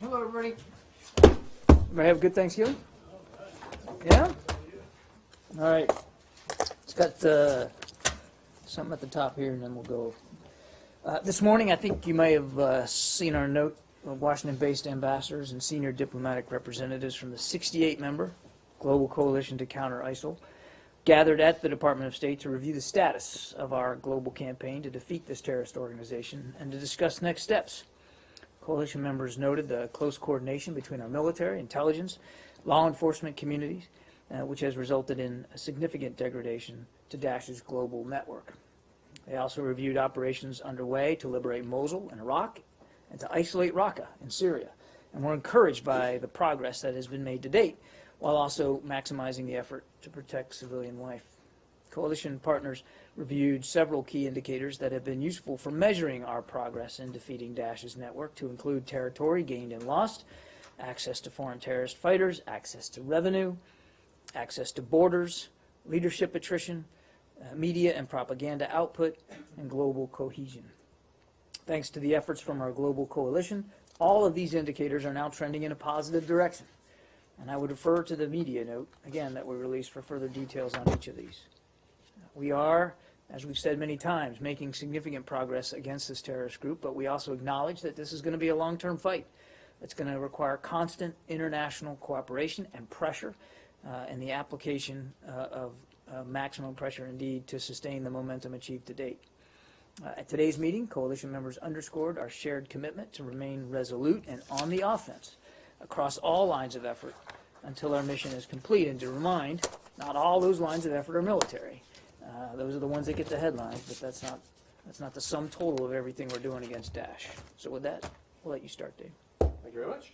Hello, everybody. Everybody have a good Thanksgiving? Yeah? All right. It's got something at the top here, and then we'll go. This morning, I think you may have seen our note of Washington-based ambassadors and senior diplomatic representatives from the 68-member Global Coalition to Counter ISIL gathered at the Department of State to review the status of our global campaign to defeat this terrorist organization and to discuss next steps. Coalition members noted the close coordination between our military, intelligence, law enforcement communities, which has resulted in a significant degradation to Daesh's global network. They also reviewed operations underway to liberate Mosul in Iraq and to isolate Raqqa in Syria, and were encouraged by the progress that has been made to date, while also maximizing the effort to protect civilian life. Coalition partners reviewed several key indicators that have been useful for measuring our progress in defeating Daesh's network, to include territory gained and lost, access to foreign terrorist fighters, access to revenue, access to borders, leadership attrition, media and propaganda output, and global cohesion. Thanks to the efforts from our global coalition, all of these indicators are now trending in a positive direction. And I would refer to the media note, again, that we released for further details on each of these. We are, as we've said many times, making significant progress against this terrorist group, but we also acknowledge that this is going to be a long-term fight. It's going to require constant international cooperation and pressure, and the application of maximum pressure, indeed, to sustain the momentum achieved to date. At today's meeting, coalition members underscored our shared commitment to remain resolute and on the offense across all lines of effort until our mission is complete. And to remind, not all those lines of effort are military. Those are the ones that get the headlines, but that's not the sum total of everything we're doing against Daesh. So with that, we'll let you start, Dave. Thank you very much.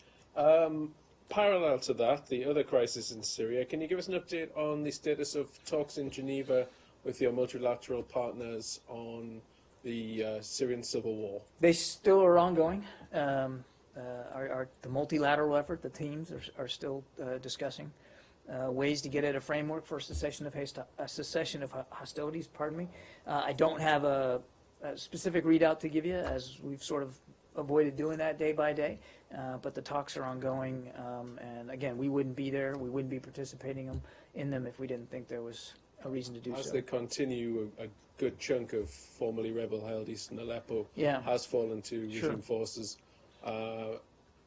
Parallel to that, the other crisis in Syria, can you give us an update on the status of talks in Geneva with your multilateral partners on the Syrian civil war? They still are ongoing. The multilateral effort, the teams are still discussing ways to get at a framework for a cessation of hostilities. Pardon me. I don't have a specific readout to give you, as we've sort of avoided doing that day by day. But the talks are ongoing, and again, we wouldn't be there, we wouldn't be participating in them if we didn't think there was a reason to do so. As they continue, a good chunk of formerly rebel-held eastern Aleppo has fallen to regime forces.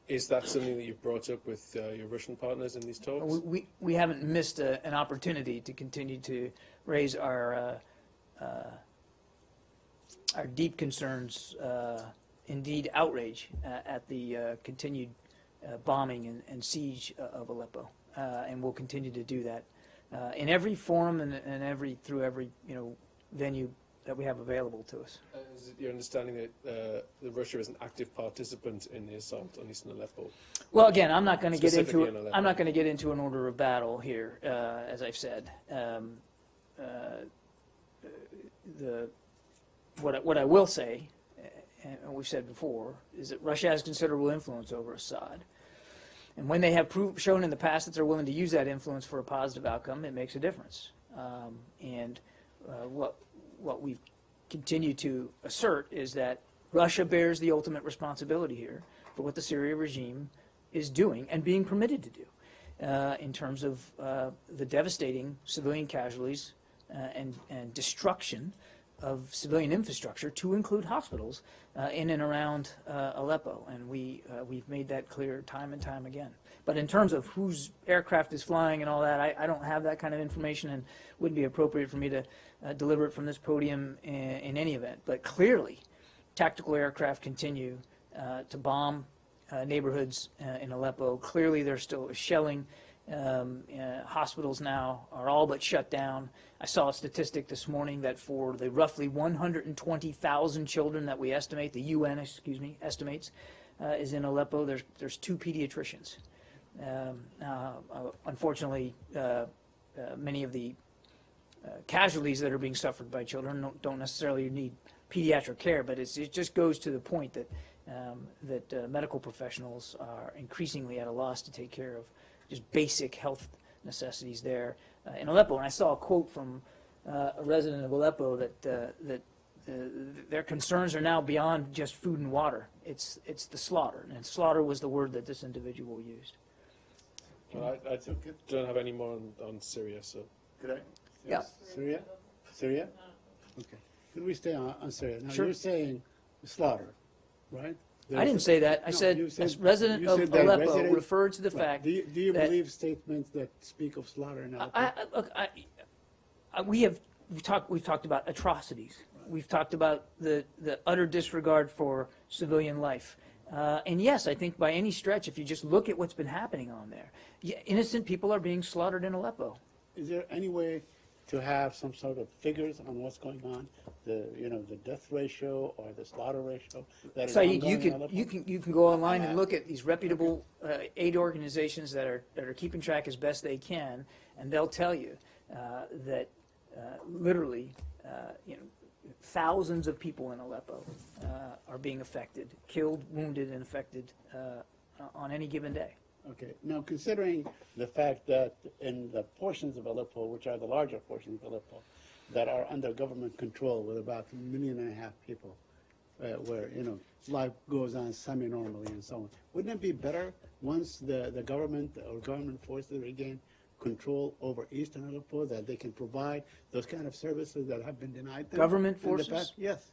Is that something that you've brought up with your Russian partners in these talks? We haven't missed an opportunity to continue to raise our deep concerns, indeed outrage, at the continued bombing and siege of Aleppo, and we'll continue to do that in every forum and through every venue that we have available to us. Is it your understanding that Russia is an active participant in the assault on eastern Aleppo? Well, again, I'm not going to get into it. I'm not going to get into an order of battle here, as I've said. What I will say, and we've said before, is that Russia has considerable influence over Assad. And when they have shown in the past that they're willing to use that influence for a positive outcome, it makes a difference. What we've continued to assert is that Russia bears the ultimate responsibility here for what the Syria regime is doing and being permitted to do in terms of the devastating civilian casualties and destruction of civilian infrastructure, to include hospitals in and around Aleppo, and we've made that clear time and time again. But in terms of whose aircraft is flying and all that, I don't have that kind of information, and wouldn't be appropriate for me to deliver it from this podium in any event. But clearly, tactical aircraft continue to bomb neighborhoods in Aleppo. Clearly, there's still shelling. Hospitals now are all but shut down. I saw a statistic this morning that for the roughly 120,000 children that we estimate, the UN, estimates, is in Aleppo, there's 2 pediatricians. Unfortunately, many of the casualties that are being suffered by children don't necessarily need pediatric care, but it just goes to the point that medical professionals are increasingly at a loss to take care of just basic health necessities there in Aleppo. And I saw a quote from a resident of Aleppo that their concerns are now beyond just food and water. It's the slaughter, and slaughter was the word that this individual used. Well, I don't have any more on Syria, so. Could I? Yeah. Syria? Syria? Okay. Could we stay on Syria? Now, Sure. you're saying slaughter, right? I didn't say that. I No, said, you a resident you of said that Aleppo resident- referred to the Right. fact. Do you that- believe statements that speak of slaughter in Aleppo? Look, we've talked about atrocities. We've talked about the utter disregard for civilian life. And yes, I think by any stretch, if you just look at what's been happening on there, innocent people are being slaughtered in Aleppo. Is there any way to have some sort of figures on what's going on, the death ratio or the slaughter ratio that is Saeed, ongoing in Aleppo? you can go online and look at these reputable aid organizations that are keeping track as best they can, and they'll tell you that literally, thousands of people in Aleppo are being affected, killed, wounded, and affected on any given day. Okay. Now, considering the fact that in the portions of Aleppo, which are the larger portions of Aleppo, that are under government control with about 1.5 million people, where, life goes on semi-normally and so on, wouldn't it be better once the government or government forces regain control over eastern Aleppo, that they can provide those kind of services that have been denied them? Government in the forces? past? Yes.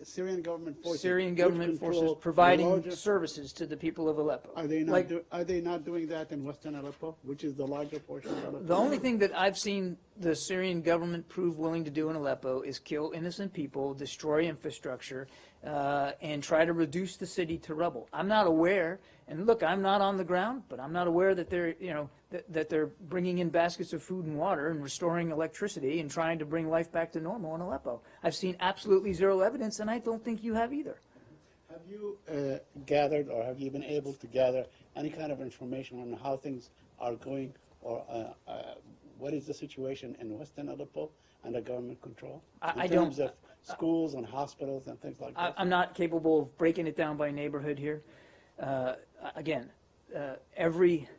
Syrian government forces. Syrian which government control forces the providing larger- services to the people of Aleppo. Are they not, Like, are they not doing that in western Aleppo, which is the larger portion of Aleppo? the only thing that I've seen the Syrian government prove willing to do in Aleppo is kill innocent people, destroy infrastructure, and try to reduce the city to rubble. I'm not aware, and look, I'm not on the ground, but I'm not aware that they're, that they're bringing in baskets of food and water and restoring electricity and trying to bring life back to normal in Aleppo. I've seen absolutely zero evidence, and I don't think you have either. Have you gathered, or have you been able to gather any kind of information on how things are going, or what is the situation in western Aleppo under government control? I in don't- terms of schools and hospitals and things like that? I'm not capable of breaking it down by neighborhood here. Again, every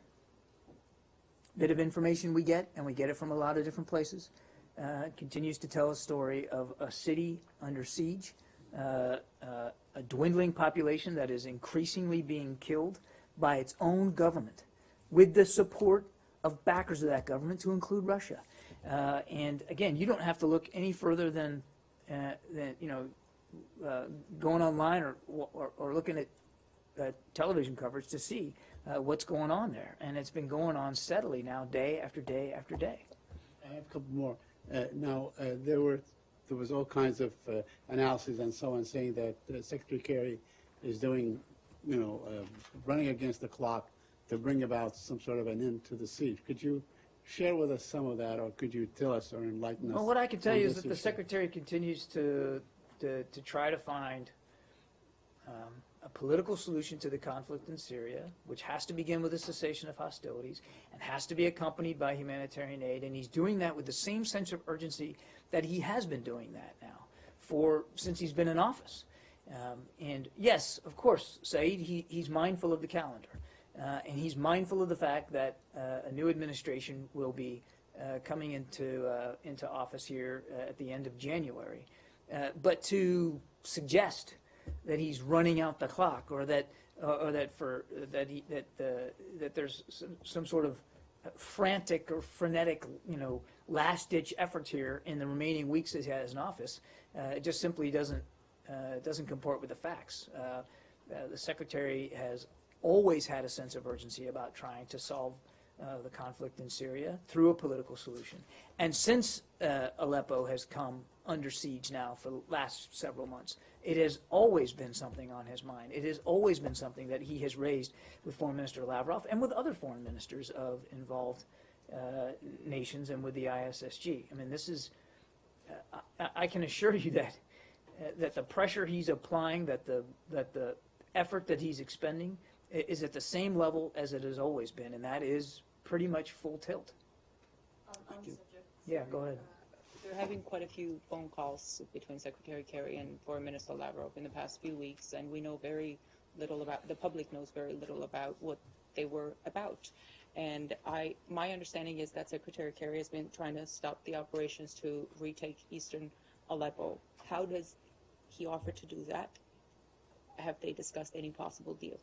bit of information we get, and we get it from a lot of different places, continues to tell a story of a city under siege, a dwindling population that is increasingly being killed by its own government, with the support of backers of that government, to include Russia. And again, you don't have to look any further than going online or looking at television coverage to see what's going on there. And it's been going on steadily now, day after day after day. I have a couple more. Now, there was all kinds of analysis and so on saying that Secretary Kerry is doing, running against the clock to bring about some sort of an end to the siege. Could you share with us some of that, or could you tell us or enlighten us? Well, what I can tell on you is this that the issue? Secretary continues to try to find a political solution to the conflict in Syria, which has to begin with a cessation of hostilities and has to be accompanied by humanitarian aid. And he's doing that with the same sense of urgency that he has been doing that now since he's been in office. And yes, of course, Saeed, he's mindful of the calendar. And he's mindful of the fact that a new administration will be coming into office here at the end of January. But to suggest that he's running out the clock, or that there's some sort of frantic or frenetic, last-ditch effort here in the remaining weeks that he has in office, it just simply doesn't comport with the facts. The Secretary has always had a sense of urgency about trying to solve the conflict in Syria through a political solution. And since Aleppo has come under siege now for the last several months, it has always been something on his mind. It has always been something that he has raised with Foreign Minister Lavrov and with other foreign ministers of involved nations and with the ISSG. I mean, this is, I can assure you that the pressure he's applying, that the effort that he's expending is at the same level as it has always been, and that is pretty much full tilt. On the subject, Yeah, go ahead. There have been quite a few phone calls between Secretary Kerry and Foreign Minister Lavrov in the past few weeks, and we know very little about, the public knows very little about what they were about. And my understanding is that Secretary Kerry has been trying to stop the operations to retake eastern Aleppo. How does he offered to do that. Have they discussed any possible deal?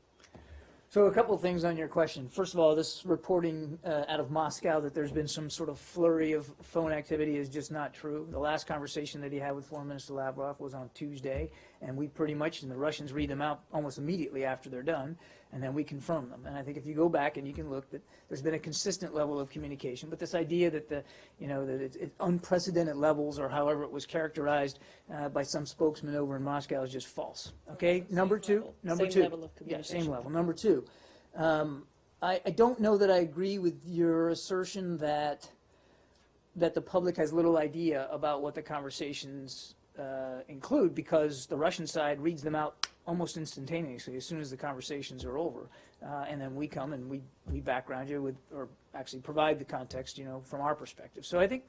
So a couple of things on your question. First of all, this reporting out of Moscow that there's been some sort of flurry of phone activity is just not true. The last conversation that he had with Foreign Minister Lavrov was on Tuesday, and we pretty much, and the Russians read them out almost immediately after they're done, and then we confirm them. And I think if you go back and you can look, that there's been a consistent level of communication, but this idea that that it's unprecedented levels, or however it was characterized by some spokesman over in Moscow, is just false. Okay, number two. Same level of Yeah, communication. same level. Number two. I don't know that I agree with your assertion that the public has little idea about what the conversations include, because the Russian side reads them out almost instantaneously as soon as the conversations are over, and then we come and we background you with, or actually provide the context, from our perspective. So I think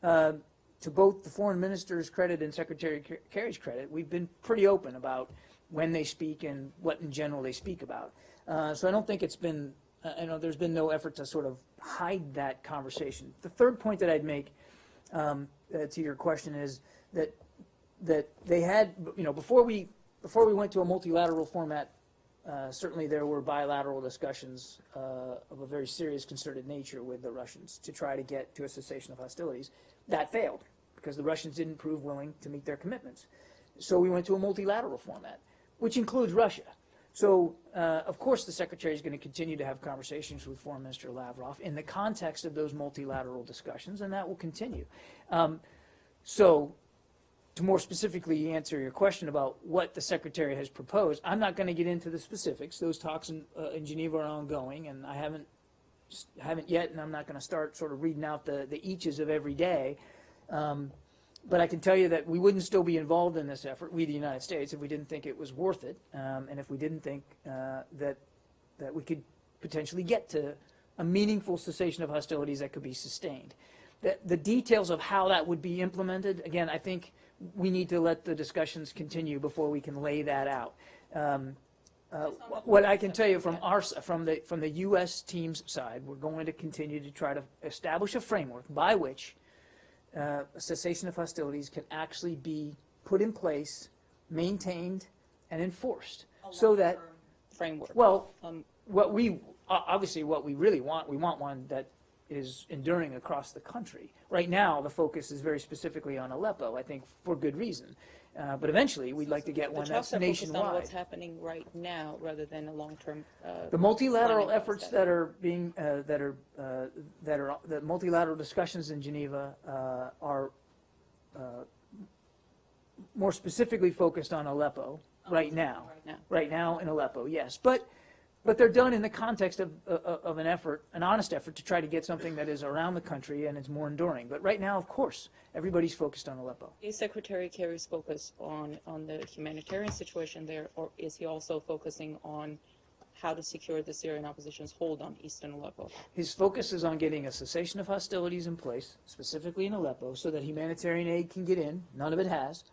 to both the foreign minister's credit and Secretary Kerry's credit, we've been pretty open about when they speak and what in general they speak about. So I don't think it's been, there's been no effort to sort of hide that conversation. The third point that I'd make to your question is that they had, before we went to a multilateral format, certainly there were bilateral discussions of a very serious concerted nature with the Russians to try to get to a cessation of hostilities. That failed because the Russians didn't prove willing to meet their commitments. So we went to a multilateral format, which includes Russia. So, of course, the Secretary is going to continue to have conversations with Foreign Minister Lavrov in the context of those multilateral discussions, and that will continue. So, to more specifically answer your question about what the Secretary has proposed, I'm not going to get into the specifics. Those talks in Geneva are ongoing, and I haven't yet, and I'm not going to start sort of reading out the eaches of every day. But I can tell you that we wouldn't still be involved in this effort, we the United States, if we didn't think it was worth it, and if we didn't think that we could potentially get to a meaningful cessation of hostilities that could be sustained. The details of how that would be implemented, again, I think we need to let the discussions continue before we can lay that out. What I can tell you from the U.S. team's side, we're going to continue to try to establish a framework by which a cessation of hostilities can actually be put in place, maintained, and enforced, so that Framework. what we really want, we want one that is enduring across the country. Right now, the focus is very specifically on Aleppo, I think for good reason. But eventually, we'd like to get one The that's talks are focused on nationwide. what's happening right now, rather than a long-term. The multilateral planning efforts process. that are being the multilateral discussions in Geneva are more specifically focused on Aleppo right now. Right now in Aleppo, yes, but they're done in the context of an effort, an honest effort to try to get something that is around the country and it's more enduring. But right now, of course, everybody's focused on Aleppo. Is Secretary Kerry's focus on the humanitarian situation there, or is he also focusing on how to secure the Syrian opposition's hold on eastern Aleppo? His focus is on getting a cessation of hostilities in place, specifically in Aleppo, so that humanitarian aid can get in. None of it has.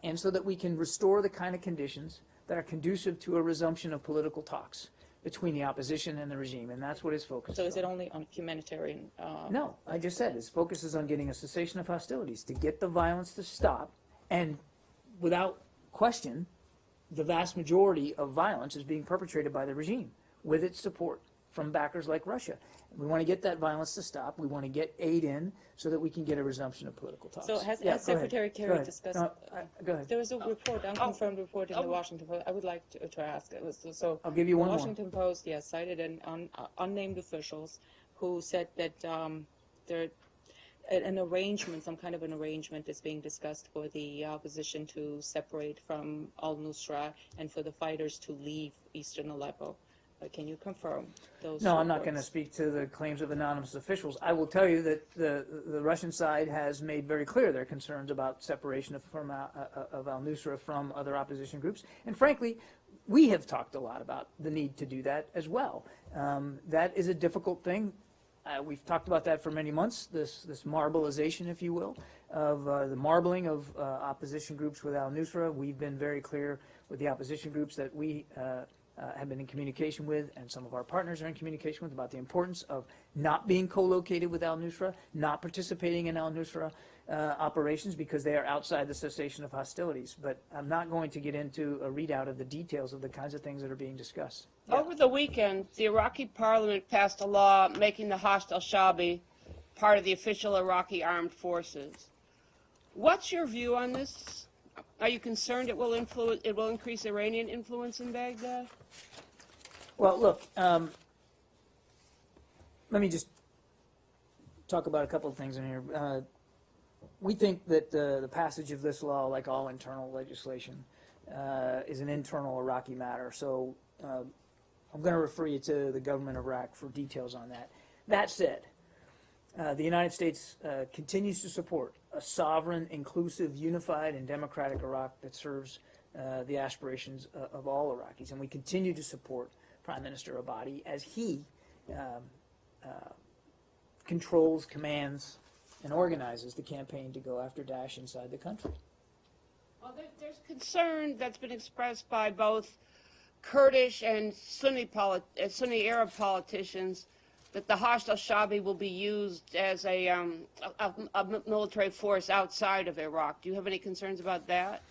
And so that we can restore the kind of conditions that are conducive to a resumption of political talks between the opposition and the regime, and that's what his focus is So is it on. only on humanitarian? No, I just said his focus is on getting a cessation of hostilities, to get the violence to stop, and without question, the vast majority of violence is being perpetrated by the regime, with its support from backers like Russia. We want to get that violence to stop. We want to get aid in so that we can get a resumption of political talks. So has go ahead. Secretary Go Kerry ahead. discussed? No, go ahead. There was a report, unconfirmed report in the Washington Post. I would like to ask. So I'll give you one the more. Washington Post, yes, cited unnamed officials who said that there an arrangement, some kind of an arrangement, is being discussed for the opposition to separate from al-Nusra and for the fighters to leave eastern Aleppo. Can you confirm those? No, I'm not going to reports? speak to the claims of anonymous officials. I will tell you that the Russian side has made very clear their concerns about separation of al-Nusra from other opposition groups. And frankly, we have talked a lot about the need to do that as well. That is a difficult thing. We've talked about that for many months, this marbleization, if you will, of the marbling of opposition groups with al-Nusra. We've been very clear with the opposition groups that we have been in communication with, and some of our partners are in communication with, about the importance of not being co-located with al-Nusra, not participating in al-Nusra operations because they are outside the cessation of hostilities. But I'm not going to get into a readout of the details of the kinds of things that are being discussed. Over the weekend, the Iraqi parliament passed a law making the Hashd al-Shaabi part of the official Iraqi armed forces. What's your view on this? Are you concerned it will increase Iranian influence in Baghdad? Well, look, let me just talk about a couple of things in here. We think that the passage of this law, like all internal legislation, is an internal Iraqi matter. So I'm going to refer you to the government of Iraq for details on that. That said, the United States continues to support a sovereign, inclusive, unified, and democratic Iraq that serves the aspirations of all Iraqis. And we continue to support Prime Minister Abadi as he controls, commands, and organizes the campaign to go after Daesh inside the country. Well, there's concern that's been expressed by both Kurdish and Sunni Arab politicians that the Hashd al-Shaabi will be used as a military force outside of Iraq. Do you have any concerns about that?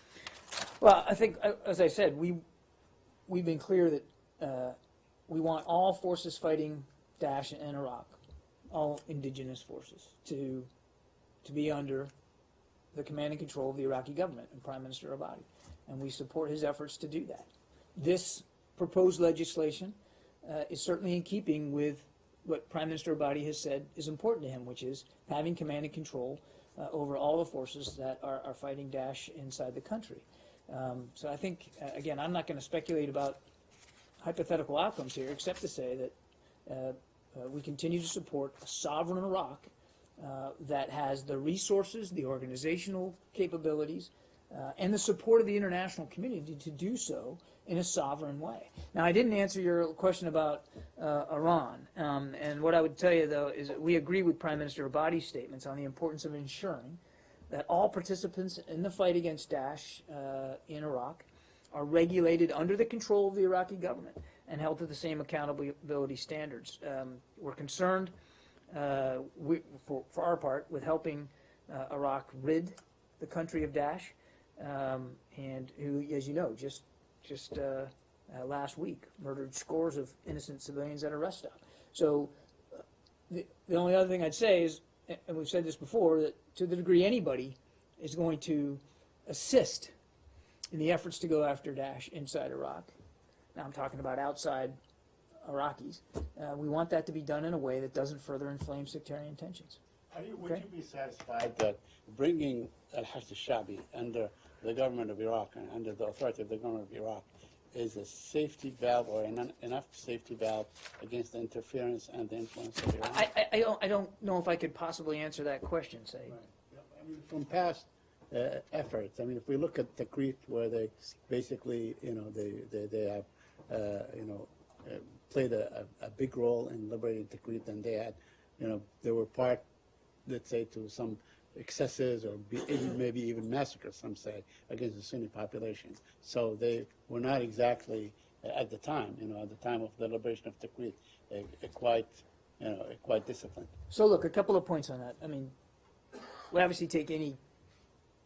Well, I think, as I said, we've been clear that we want all forces fighting Daesh in Iraq, all indigenous forces, to be under the command and control of the Iraqi government and Prime Minister Abadi. And we support his efforts to do that. This proposed legislation is certainly in keeping with what Prime Minister Abadi has said is important to him, which is having command and control over all the forces that are fighting Daesh inside the country. So I think, again, I'm not going to speculate about hypothetical outcomes here, except to say that we continue to support a sovereign Iraq that has the resources, the organizational capabilities, and the support of the international community to do so in a sovereign way. Now, I didn't answer your question about Iran, and what I would tell you, though, is that we agree with Prime Minister Abadi's statements on the importance of ensuring that all participants in the fight against Daesh in Iraq are regulated under the control of the Iraqi government and held to the same accountability standards. We're concerned, for our part, with helping Iraq rid the country of Daesh, and who, as you know, just last week murdered scores of innocent civilians at a rest stop. So the only other thing I'd say is, and we've said this before, that to the degree anybody is going to assist in the efforts to go after Daesh inside Iraq, now I'm talking about outside Iraqis, we want that to be done in a way that doesn't further inflame sectarian tensions. Would you be satisfied that bringing al-Hashd al-Shaabi under the government of Iraq and under the authority of the government of Iraq is a safety valve or enough safety valve against the interference and the influence of Iran? I don't know if I could possibly answer that question, say. Right. I mean, from past efforts, I mean, if we look at Tikrit, where they basically, they have, played a big role in liberating Tikrit, and they had, they were part, let's say, to some excesses or maybe even massacres, some say, against the Sunni population. So they were not exactly, at the time, at the time of the liberation of Tikrit, quite disciplined. So look, a couple of points on that. I mean, we obviously take any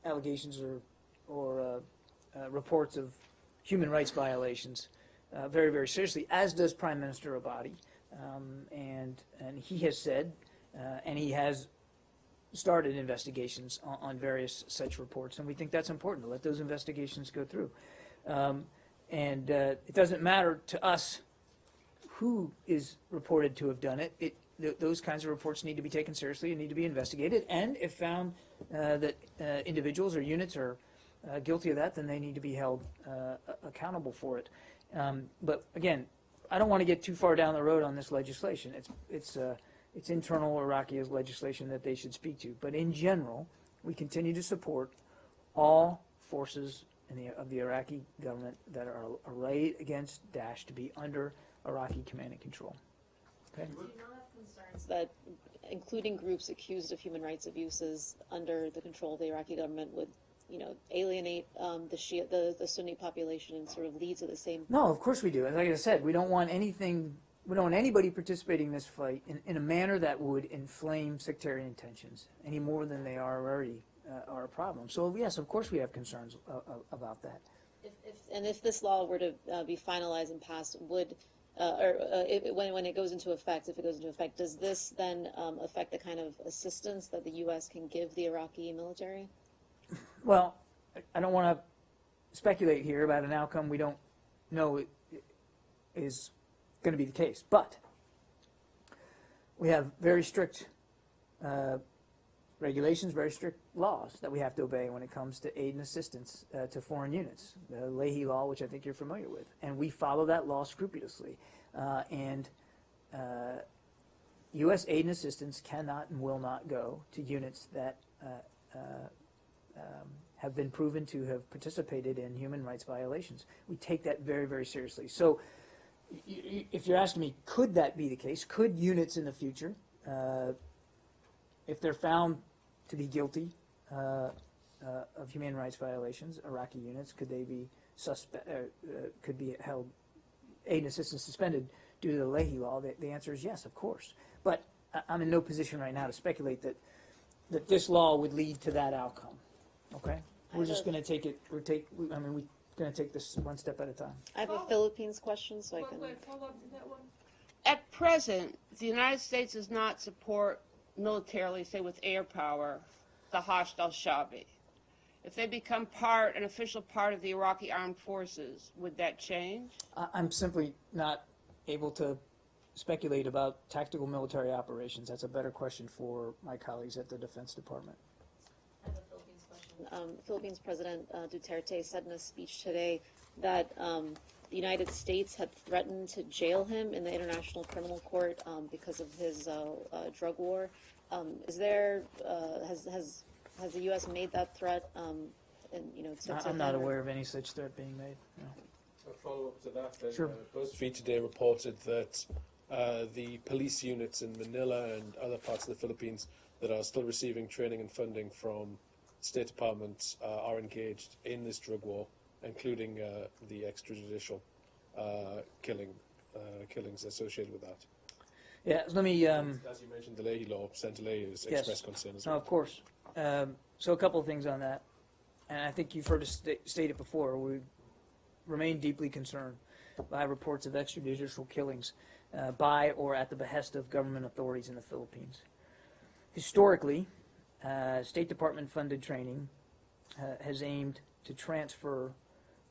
allegations or reports of human rights violations very, very seriously, as does Prime Minister Abadi. And he has said, and he has started investigations on various such reports, and we think that's important to let those investigations go through. And it doesn't matter to us who is reported to have done it. Those kinds of reports need to be taken seriously and need to be investigated, and if found that individuals or units are guilty of that, then they need to be held accountable for it. But again, I don't want to get too far down the road on this legislation. It's internal Iraqi legislation that they should speak to. But in general, we continue to support all forces of the Iraqi government that are arrayed against Daesh to be under Iraqi command and control. Okay? Do you not have concerns that including groups accused of human rights abuses under the control of the Iraqi government would alienate the Sunni population and sort of lead to the same. No, of course we do. And like I said, we don't want anybody participating in this fight in a manner that would inflame sectarian tensions any more than they already are a problem. So yes, of course we have concerns about that. If this law were to be finalized and passed, would when it goes into effect, if it goes into effect, does this then affect the kind of assistance that the U.S. can give the Iraqi military? Well, I don't want to speculate here about an outcome we don't know is going to be the case, but we have very strict regulations, very strict laws that we have to obey when it comes to aid and assistance to foreign units. The Leahy Law, which I think you're familiar with, and we follow that law scrupulously. U.S. aid and assistance cannot and will not go to units that have been proven to have participated in human rights violations. We take that very, very seriously. So if you're asking me, could that be the case? Could units in the future, if they're found to be guilty of human rights violations, Iraqi units, could they be could be held aid and assistance suspended due to the Leahy Law? The answer is yes, of course. But I'm in no position right now to speculate that this law would lead to that outcome. Okay, we're just going to take it. We're going to take this one step at a time. I have a Philippines question, so I can. Follow up to that one. At present, the United States does not support militarily, say with air power, the Hashd al-Shaabi. If they become an official part of the Iraqi armed forces, would that change? I'm simply not able to speculate about tactical military operations. That's a better question for my colleagues at the Defense Department. I have a Philippines question. Philippines President Duterte said in a speech today that the United States had threatened to jail him in the International Criminal Court because of his drug war. Has the U.S. made that threat? I'm not aware of any such threat being made. No. A follow-up to that, then, Sure. BuzzFeed today reported that the police units in Manila and other parts of the Philippines that are still receiving training and funding from State Departments are engaged in this drug war, including the extrajudicial killings associated with that. Yeah, let me. As you mentioned, the Leahy Law, Senator Leahy has expressed concern as No, well. of course. So a couple of things on that, and I think you've heard us state it before. We remain deeply concerned by reports of extrajudicial killings by or at the behest of government authorities in the Philippines. Historically, State Department-funded training has aimed to transfer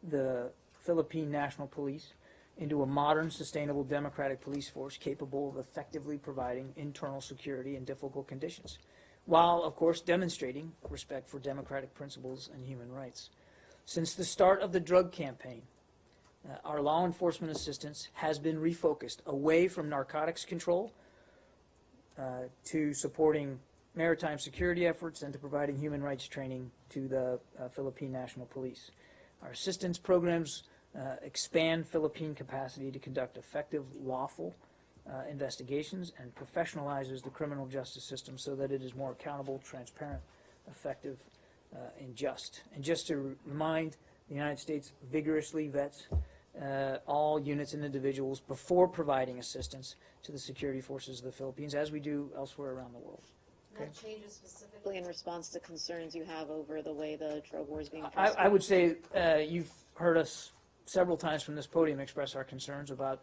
the Philippine National Police into a modern, sustainable, democratic police force capable of effectively providing internal security in difficult conditions, while, of course, demonstrating respect for democratic principles and human rights. Since the start of the drug campaign, our law enforcement assistance has been refocused away from narcotics control to supporting maritime security efforts and to providing human rights training to the Philippine National Police. Our assistance programs expand Philippine capacity to conduct effective, lawful investigations and professionalizes the criminal justice system so that it is more accountable, transparent, effective, and just. And just to remind, the United States vigorously vets all units and individuals before providing assistance to the security forces of the Philippines, as we do elsewhere around the world. That changes specifically in response to concerns you have over the way the drug war is being I would say you've heard us several times from this podium express our concerns about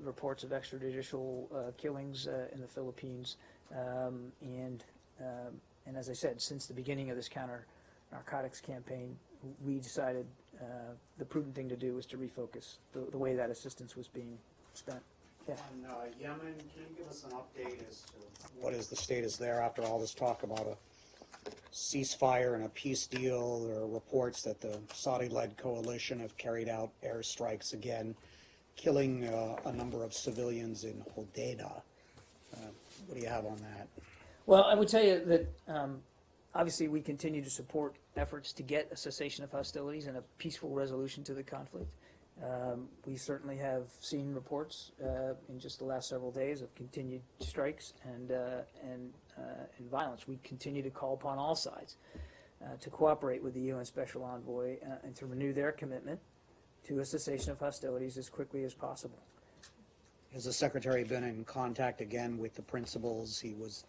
reports of extrajudicial killings in the Philippines. And as I said, since the beginning of this counter-narcotics campaign, we decided the prudent thing to do was to refocus the way that assistance was being spent. Yeah. On Yemen, can you give us an update as to what is the status there after all this talk about a ceasefire and a peace deal? There are reports that the Saudi-led coalition have carried out airstrikes again, killing a number of civilians in Hodeidah. What do you have on that? Well, I would tell you that obviously we continue to support efforts to get a cessation of hostilities and a peaceful resolution to the conflict. We certainly have seen reports in just the last several days of continued strikes and violence. We continue to call upon all sides to cooperate with the UN Special Envoy and to renew their commitment to a cessation of hostilities as quickly as possible. Has the Secretary been in contact again with the principals he was?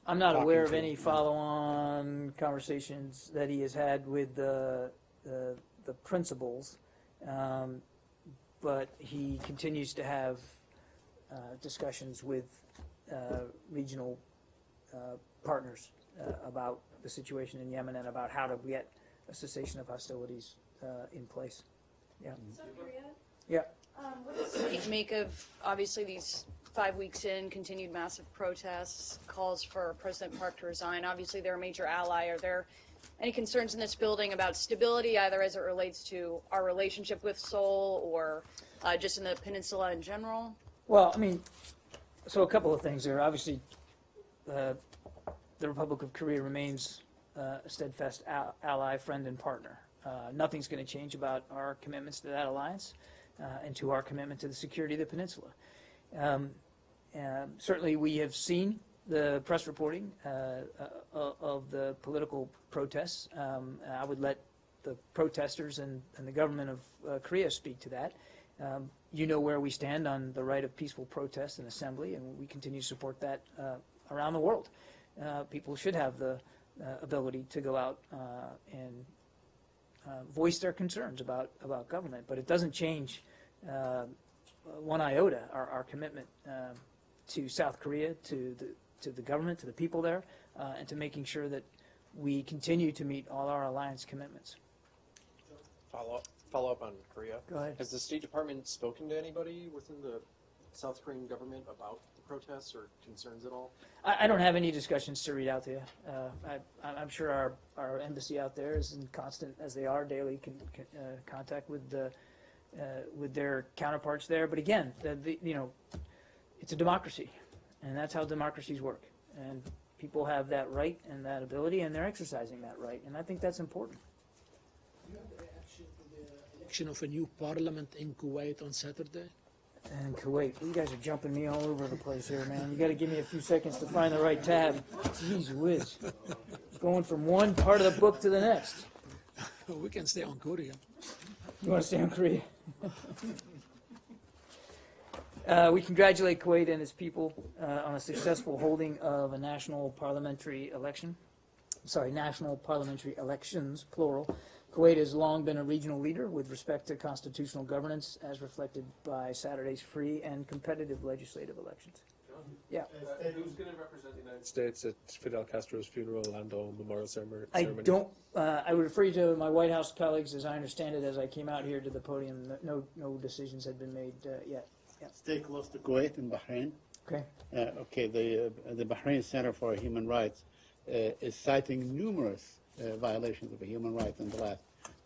I'm not aware of talking to- any follow-on conversations that he has had with the principals, but he continues to have discussions with regional partners about the situation in Yemen and about how to get a cessation of hostilities in place. Yeah. South Korea, Yeah. what does it make of, obviously, these 5 weeks in, continued massive protests, calls for President Park to resign? Obviously, they're a major ally. Are there any concerns in this building about stability, either as it relates to our relationship with Seoul or just in the peninsula in general? Well, I mean, so a couple of things there. Obviously, the Republic of Korea remains a steadfast ally, friend, and partner. Nothing's going to change about our commitments to that alliance and to our commitment to the security of the peninsula. Certainly, we have seen the press reporting of the political protests. I would let the protesters and the government of Korea speak to that. You know where we stand on the right of peaceful protest and assembly, and we continue to support that around the world. People should have the ability to go out and voice their concerns about government, but it doesn't change one iota our commitment to South Korea, to the government, to the people there, and to making sure that we continue to meet all our alliance commitments. Follow up on Korea. Go ahead. Has the State Department spoken to anybody within the South Korean government about the protests or concerns at all? I don't have any discussions to read out to you. I'm sure our embassy out there is in constant, as they are, daily contact with their counterparts there. But again, it's a democracy, and that's how democracies work. And people have that right and that ability, and they're exercising that right. And I think that's important. You have the reaction to the election of a new parliament in Kuwait on Saturday? And Kuwait, you guys are jumping me all over the place here, man. You got to give me a few seconds to find the right tab. Jeez whiz. Going from one part of the book to the next. We can stay on Korea. You want to stay on Korea? We congratulate Kuwait and its people on a successful holding of a national parliamentary election. National parliamentary elections, plural. Kuwait has long been a regional leader with respect to constitutional governance, as reflected by Saturday's free and competitive legislative elections. Yeah. Who's going to represent the United States at Fidel Castro's funeral and/or memorial ceremony? I don't. I would refer you to my White House colleagues, as I understand it, as I came out here to the podium. No decisions had been made yet. Yeah. Stay close to Kuwait and Bahrain. Okay. The Bahrain Center for Human Rights is citing numerous violations of human rights in the last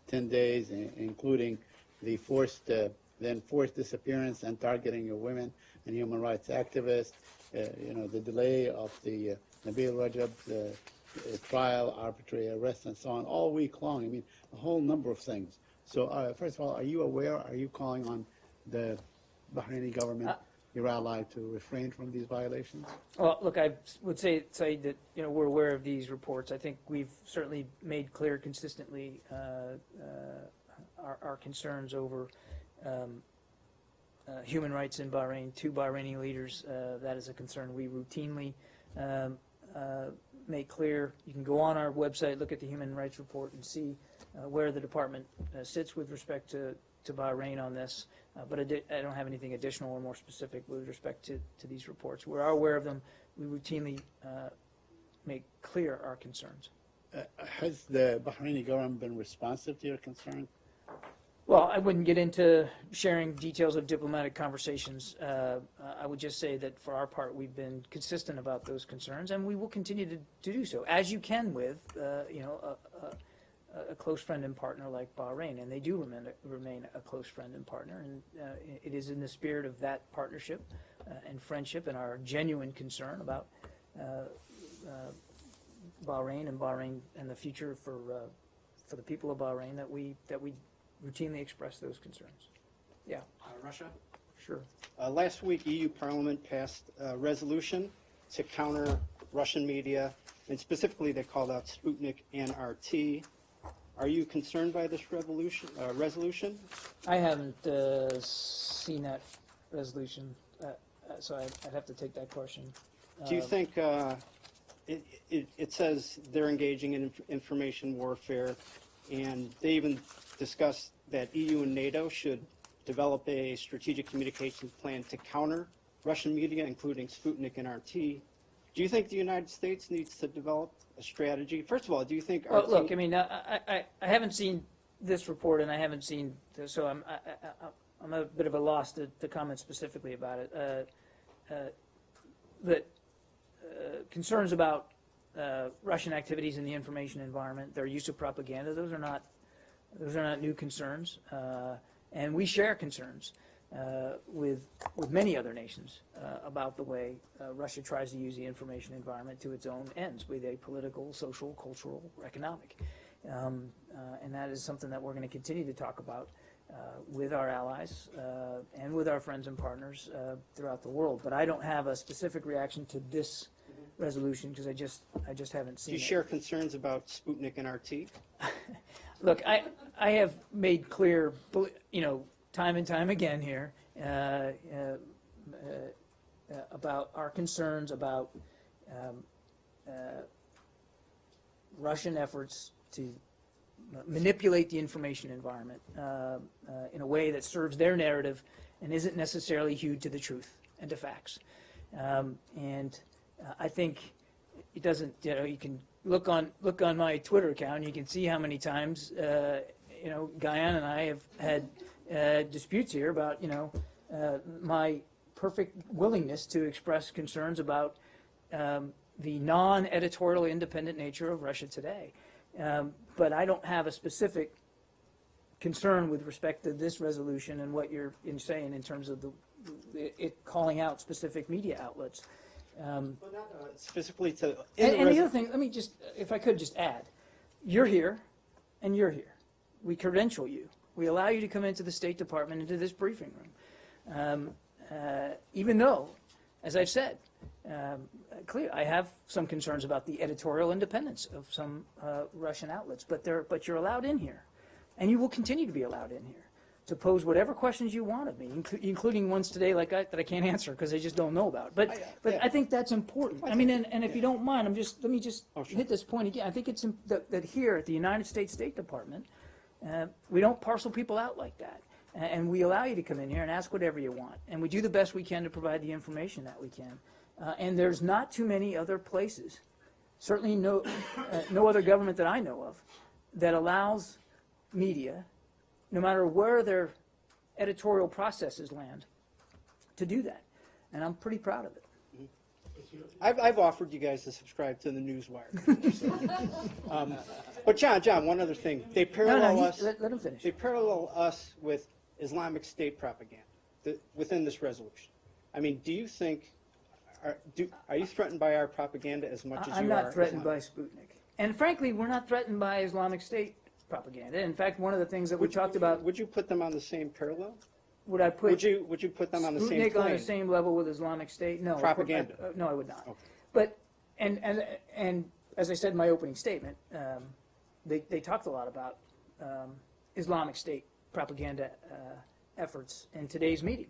10 days, including the forced disappearance and targeting of women and human rights activists, the delay of the Nabil Rajab trial, arbitrary arrest, and so on, all week long. I mean, a whole number of things. So, first of all, are you aware, are you calling on the Bahraini government, your ally, to refrain from these violations? Well, look, I would say that we're aware of these reports. I think we've certainly made clear consistently our concerns over human rights in Bahrain to Bahraini leaders. That is a concern we routinely make clear. You can go on our website, look at the Human Rights Report, and see where the department sits with respect to Bahrain on this. But I don't have anything additional or more specific with respect to these reports. We are aware of them. We routinely make clear our concerns. Has the Bahraini government been responsive to your concern? Well, I wouldn't get into sharing details of diplomatic conversations. I would just say that for our part, we've been consistent about those concerns, and we will continue to do so, as you can with a close friend and partner like Bahrain, and they do remain a close friend and partner, and it is in the spirit of that partnership and friendship and our genuine concern about Bahrain and the future for the people of Bahrain that we routinely express those concerns. Yeah. Russia? Sure. Last week, EU Parliament passed a resolution to counter Russian media and specifically they called out Sputnik and RT. Are you concerned by this resolution? I haven't seen that resolution, so I'd have to take that question. Do you think it says they're engaging in information warfare, and they even discussed that EU and NATO should develop a strategic communications plan to counter Russian media, including Sputnik and RT. Do you think the United States needs to develop a strategy? First of all, do you think Well, RT... look, I mean, I haven't seen this report, and I haven't seen, so I'm a bit of a loss to comment specifically about it. But concerns about Russian activities in the information environment, their use of propaganda, those are not new concerns, and we share concerns with many other nations about the way Russia tries to use the information environment to its own ends, be they political, social, cultural, or economic. And that is something that we're going to continue to talk about with our allies and with our friends and partners throughout the world. But I don't have a specific reaction to this resolution because I just haven't seen it. Do you share concerns about Sputnik and RT? Look, I have made clear, time and time again here about our concerns about Russian efforts to manipulate the information environment in a way that serves their narrative and isn't necessarily hewed to the truth and to facts. And I think it doesn't. You can look on my Twitter account, and you can see how many times Guyana and I have had disputes here about my perfect willingness to express concerns about the non-editorial independent nature of Russia today. But I don't have a specific concern with respect to this resolution and what you're saying in terms of it calling out specific media outlets. Well, not specifically to... And the other thing, let me just, if I could just add, you're here and you're here. We credential you. We allow you to come into the State Department, into this briefing room. Even though, as I've said, clear, I have some concerns about the editorial independence of some Russian outlets, but you're allowed in here, and you will continue to be allowed in here to pose whatever questions you want of me, including ones today that I can't answer because I just don't know about. But I think that's important. I mean, and if you don't mind, let me just hit this point again. I think it's that here at the United States State Department, we don't parcel people out like that. And we allow you to come in here and ask whatever you want. And we do the best we can to provide the information that we can. And there's not too many other places, certainly no other government that I know of, that allows media, no matter where their editorial processes land, to do that. And I'm pretty proud of it. I've offered you guys to subscribe to the Newswire. But John, one other thing. They parallel us. Let him finish. They parallel us with Islamic State propaganda within this resolution. I mean, do you think, are you threatened by our propaganda as much as you are? I'm not threatened by Sputnik. And frankly, we're not threatened by Islamic State propaganda. In fact, one of the things that we talked about... Would you put them on the same parallel? Would I put... Would you put them on the same plane? Sputnik on the same level with Islamic State? No. Propaganda? No, I would not. Okay. But, and as I said in my opening statement, they talked a lot about Islamic State propaganda efforts in today's meeting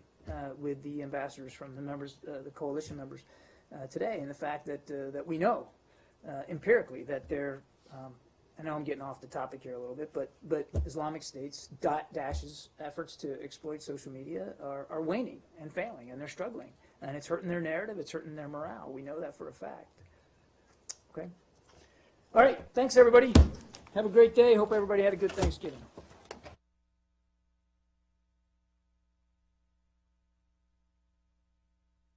with the ambassadors from the members, the coalition members today, and the fact that we know empirically that they're, I know I'm getting off the topic here a little bit, but Islamic State's Daesh's efforts to exploit social media are waning and failing, and they're struggling, and it's hurting their narrative, it's hurting their morale. We know that for a fact. Okay. All right. Thanks, everybody. Have a great day. Hope everybody had a good Thanksgiving.